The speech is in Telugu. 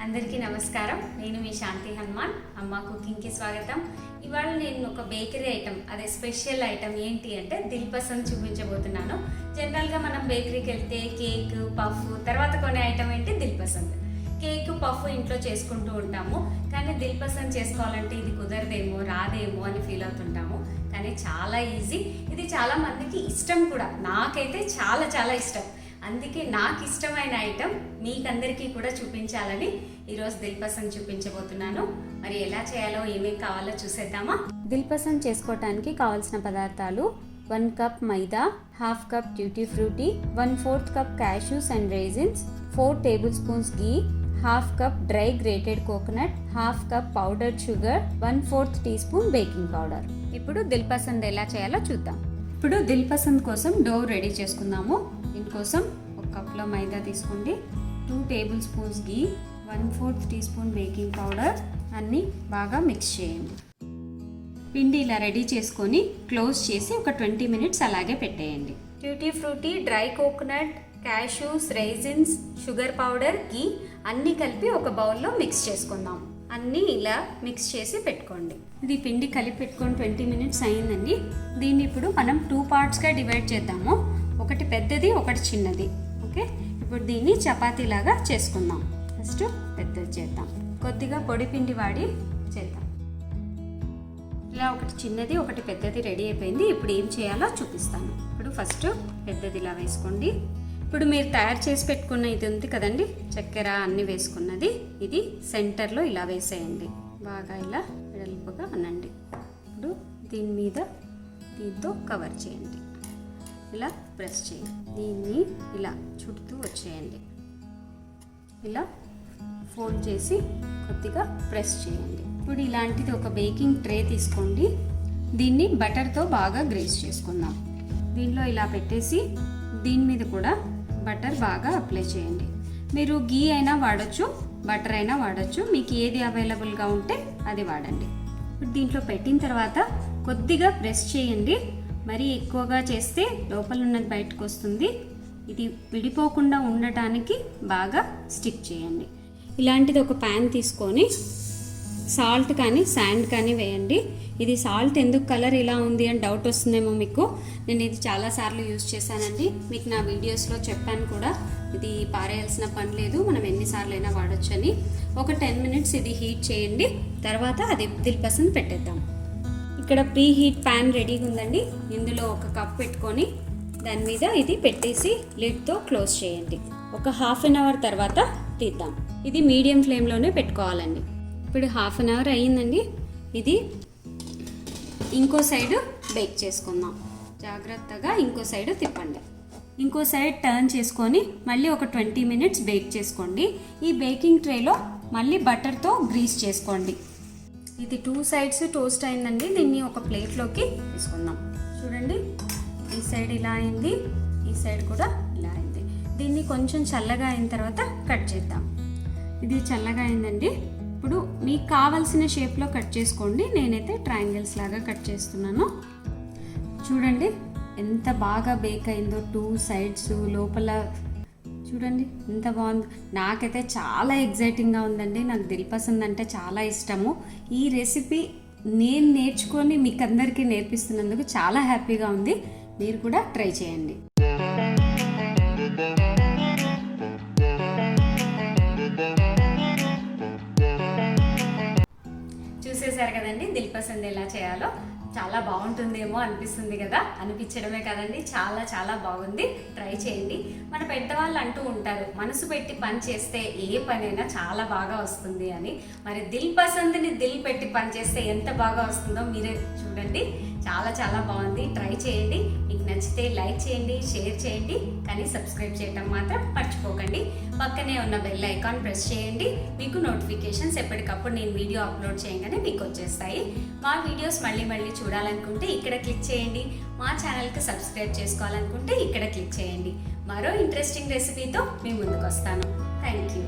అందరికీ నమస్కారం. నేను మీ శాంతి హనుమాన్. అమ్మ కుకింగ్కి స్వాగతం. ఇవాళ నేను ఒక బేకరీ ఐటమ్, అదే స్పెషల్ ఐటమ్ ఏంటి అంటే దిల్ పసంద్ చూపించబోతున్నాను. జనరల్గా మనం బేకరీకి వెళ్తే కేక్, పఫ్, తర్వాత కొనే ఐటమ్ ఏంటి దిల్ పసంద్. కేక్, పఫ్ ఇంట్లో చేసుకుంటూ ఉంటాము, కానీ దిల్ పసంద్ చేసుకోవాలంటే ఇది కుదరదేమో, రాదేమో అని ఫీల్ అవుతుంటాము. కానీ చాలా ఈజీ. ఇది చాలా మందికి ఇష్టం కూడా. నాకైతే చాలా చాలా ఇష్టం. అందుకే నాకు ఇష్టమైన ఐటమ్ మీకందరికీ కూడా చూపించాలని ఈరోజు దిల్ పసంద్ చూపించబోతున్నాను. మరి ఎలా చేయాలో, ఏమేమి కావాలో చూసేద్దామా. దిల్ పసంద్ చేసుకోవటానికి కావాల్సిన పదార్థాలు: 1 cup maida, 1/2 cup tutti frutti, 1/4 cup cashews and raisins, 4 tablespoons ghee, 1/2 cup dry grated coconut, 1/2 cup powdered sugar, 1/4 teaspoon baking powder. ఇప్పుడు దిల్ పసంద్ ఎలా చేయాలో చూద్దాం. ఇప్పుడు దిల్ పసంద్ కోసం డో రెడీ చేసుకుందాము. దీనికోసం 1 కప్లో మైదా తీసుకోండి, 2 టేబుల్ స్పూన్స్ ఘీ, 1/4 టీ స్పూన్ బేకింగ్ పౌడర్ అన్నీ బాగా మిక్స్ చేయండి. పిండి ఇలా రెడీ చేసుకొని క్లోజ్ చేసి ఒక 20 మినిట్స్ అలాగే పెట్టేయండి. Tutti frutti, dry coconut, cashews, raisins, sugar powder, ghee అన్నీ కలిపి ఒక బౌల్లో మిక్స్ చేసుకుందాం. అన్నీ ఇలా మిక్స్ చేసి పెట్టుకోండి. ఇది పిండి కలిపి పెట్టుకొని 20 మినిట్స్ అయిందండి. దీన్ని ఇప్పుడు మనం 2 పార్ట్స్గా డివైడ్ చేద్దాము. ఒకటి పెద్దది, ఒకటి చిన్నది. ఓకే, ఇప్పుడు దీన్ని చపాతీలాగా చేసుకుందాం. ఫస్ట్ పెద్దది చేద్దాం. కొద్దిగా పొడి పిండి వాడి చేద్దాం. ఇలా ఒకటి చిన్నది, ఒకటి పెద్దది రెడీ అయిపోయింది. ఇప్పుడు ఏం చేయాలో చూపిస్తాను. ఇప్పుడు ఫస్ట్ పెద్దది ఇలా వేసుకోండి. ఇప్పుడు మీరు తయారు చేసి పెట్టుకున్న ఇది ఉంది కదండి, చక్కెర అన్నీ వేసుకున్నది, ఇది సెంటర్లో ఇలా వేసేయండి. బాగా ఇలా వెడల్పుగా అనండి. ఇప్పుడు దీని మీద దీంతో కవర్ చేయండి. ఇలా ప్రెస్ చేయండి. దీన్ని ఇలా చుడుతూ వచ్చేయండి. ఇలా ఫోల్డ్ చేసి కొద్దిగా ప్రెస్ చేయండి. ఇప్పుడు ఇలాంటిది ఒక బేకింగ్ ట్రే తీసుకోండి. దీన్ని బటర్తో బాగా గ్రేస్ చేసుకుందాం. దీనిలో ఇలా పెట్టేసి దీని మీద కూడా బటర్ బాగా అప్లై చేయండి. మీరు ఘీ అయినా వాడచ్చు, బటర్ అయినా వాడచ్చు, మీకు ఏది అవైలబుల్గా ఉంటే అది వాడండి. ఇప్పుడు దీంట్లో పెట్టిన తర్వాత కొద్దిగా ప్రెస్ చేయండి. మరీ ఎక్కువగా చేస్తే లోపల ఉన్నది బయటకు వస్తుంది. ఇది విడిపోకుండా ఉండటానికి బాగా స్టిక్ చేయండి. ఇలాంటిది ఒక ప్యాన్ తీసుకొని సాల్ట్ కానీ శాండ్ కానీ వేయండి. ఇది సాల్ట్ ఎందుకు కలర్ ఇలా ఉంది అని డౌట్ వస్తుందేమో మీకు. నేను ఇది చాలాసార్లు యూజ్ చేశానండి. మీకు నా వీడియోస్లో చెప్పాను కూడా, ఇది పారేయాల్సిన పని లేదు, మనం ఎన్నిసార్లు అయినా వాడచ్చు అని. ఒక 10 మినిట్స్ ఇది హీట్ చేయండి. తర్వాత అది దిల్ పసంద్ పెట్టేద్దాం. ఇక్కడ ప్రీ హీట్ ప్యాన్ రెడీగా ఉందండి. ఇందులో 1 కప్ పెట్టుకొని దాని మీద ఇది పెట్టేసి లిడ్తో క్లోజ్ చేయండి. ఒక 1/2 అవర్ తర్వాత తీద్దాం. ఇది మీడియం ఫ్లేమ్లోనే పెట్టుకోవాలండి. ఇప్పుడు 1/2 అవర్ అయ్యిందండి. ఇది ఇంకో సైడ్ బేక్ చేసుకుందాం. జాగ్రత్తగా ఇంకో సైడ్ తిప్పండి. ఇంకో సైడ్ టర్న్ చేసుకొని మళ్ళీ ఒక 20 మినిట్స్ బేక్ చేసుకోండి. ఈ బేకింగ్ ట్రేలో మళ్ళీ బటర్తో గ్రీస్ చేసుకోండి. ఇది 2 సైడ్స్ టోస్ట్ అయిందండి. దీన్ని ఒక ప్లేట్లోకి తీసుకుందాం. చూడండి, ఈ సైడ్ ఇలా అయింది, ఈ సైడ్ కూడా ఇలా అయింది. దీన్ని కొంచెం చల్లగా అయిన తర్వాత కట్ చేద్దాం. ఇది చల్లగా అయిందండి. ఇప్పుడు మీకు కావాల్సిన షేప్లో కట్ చేసుకోండి. నేనైతే ట్రయాంగిల్స్ లాగా కట్ చేస్తున్నాను. చూడండి ఎంత బాగా బేక్ అయిందో, 2 సైడ్స్ లోపల. చూడండి ఎంత బాగుంది. నాకైతే చాలా ఎగ్జైటింగ్గా ఉందండి. నాకు దిల్ పసంద్ అంటే చాలా ఇష్టము. ఈ రెసిపీ నేను నేర్చుకొని మీకు అందరికీ నేర్పిస్తున్నందుకు చాలా హ్యాపీగా ఉంది. మీరు కూడా ట్రై చేయండి. చూసేశారు కదండి దిల్ పసంద్ ఎలా చేయాలో. చాలా బాగుంటుందేమో అనిపిస్తుంది కదా. అనిపించడమే కదండి, చాలా చాలా బాగుంది. ట్రై చేయండి. మన పెద్దవాళ్ళు అంటూ ఉంటారు, మనసు పెట్టి పని చేస్తే ఏ పనైనా చాలా బాగా వస్తుంది అని. మరి దిల్ పసంద్ని దిల్ పెట్టి పని చేస్తే ఎంత బాగా వస్తుందో మీరే చూడండి. చాలా చాలా బాగుంది. ట్రై చేయండి. మీకు నచ్చితే లైక్ చేయండి, షేర్ చేయండి, కానీ సబ్స్క్రైబ్ చేయడం మాత్రం మర్చిపోకండి. పక్కనే ఉన్న బెల్ ఐకాన్ ప్రెస్ చేయండి. మీకు నోటిఫికేషన్స్ ఎప్పటికప్పుడు నేను వీడియో అప్లోడ్ చేయగానే మీకు వచ్చేస్తాయి. మా వీడియోస్ మళ్ళీ మళ్ళీ చూడాలనుకుంటే ఇక్కడ క్లిక్ చేయండి. మా ఛానల్కి సబ్స్క్రైబ్ చేసుకోవాలనుకుంటే ఇక్కడ క్లిక్ చేయండి. మరో ఇంట్రెస్టింగ్ రెసిపీతో మీ ముందుకు వస్తాను. Thank you.